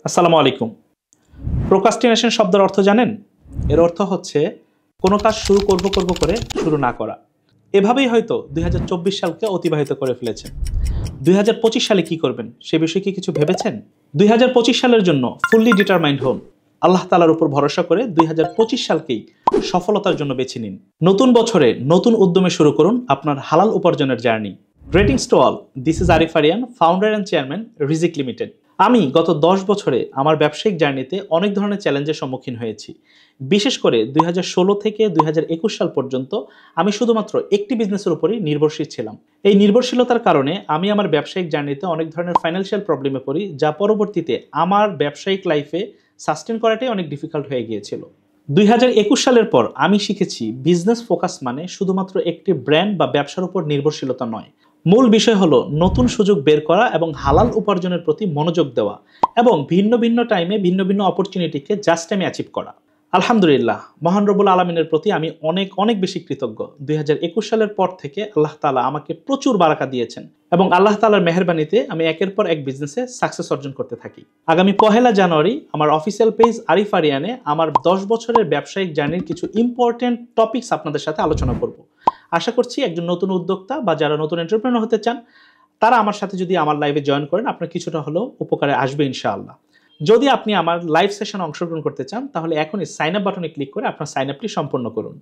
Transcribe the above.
আসসালামু আলাইকুম। প্রোক্রাস্টিনেশন শব্দের অর্থ জানেন? এর অর্থ হচ্ছে কোনো কাজ শুরু করব করে শুরু না করা। এভাবেই হয়তো ২০২৪ সালকে অতিবাহিত করে ফেলেছেন। ২০২৫ সালে কি করবেন সে বিষয়ে কি কিছু ভেবেছেন? ২০২৫ সালের জন্য ফুললি ডিটারমাইন্ড হন। আল্লাহ তাআলার উপর ভরসা করে ২০২৫ সালকেই সফলতার জন্য বেছে নিন। নতুন বছরে নতুন উদ্যমে শুরু করুন আপনার হালাল উপার্জনের journey. Greetings to all, this is Arif Ariyan, founder and chairman Rizik limited. আমি গত ১০ বছরে আমার ব্যবসায়িক জার্নিতে অনেক ধরনের চ্যালেঞ্জের সম্মুখীন হয়েছি। বিশেষ করে ২০১৬ থেকে ২০২১ সাল পর্যন্ত আমি শুধুমাত্র একটি বিজনেসের উপরই নির্ভরশীল ছিলাম। এই নির্ভরশীলতার কারণে আমি আমার ব্যবসায়িক জার্নিতে অনেক ধরনের ফাইন্যান্সিয়াল প্রবলেমে পড়ি, যা পরবর্তীতে আমার ব্যবসায়িক লাইফে সাস্টেন করাটাই অনেক ডিফিকাল্ট হয়ে গিয়েছিল। ২০২১ সালের পর আমি শিখেছি বিজনেস ফোকাস মানে শুধুমাত্র একটি ব্র্যান্ড বা ব্যবসার উপর নির্ভরশীলতা নয়। মূল বিষয় হলো নতুন সুযোগ বের করা এবং হালাল উপার্জনের প্রতি মনোযোগ দেওয়া এবং ভিন্ন ভিন্ন টাইমে ভিন্ন ভিন্ন অপরচুনিটিকে জাস্ট টাইমে অ্যাচিভ করা। আলহামদুলিল্লাহ, মহান রব্বুল আলমিনের প্রতি আমি অনেক অনেক বেশি কৃতজ্ঞ। ২০২১ সালের পর থেকে আল্লাহ তাআলা আমাকে প্রচুর বারাকা দিয়েছেন এবং আল্লাহ তাআলার মেহেরবানিতে আমি একের পর এক বিজনেসে সাকসেস অর্জন করতে থাকি। আগামী ১লা জানুয়ারি আমার অফিসিয়াল পেজ আরিফ আরিয়ানে আমার ১০ বছরের ব্যবসায়িক জার্নির কিছু ইম্পর্টেন্ট টপিকস আপনাদের সাথে আলোচনা করব। আশা করছি একজন নতুন উদ্যোক্তা বা যারা নতুন এন্টারপ্রেনার হতে চান তারা আমার সাথে যদি আমার লাইভে জয়েন করেন আপনার কিছুটা হলেও উপকারে আসবে ইনশাআল্লাহ। যদি আপনি আমার লাইভ সেশনে অংশগ্রহণ করতে চান তাহলে এখনই সাইন আপ বাটনে ক্লিক করে আপনার সাইন আপটি সম্পন্ন করুন।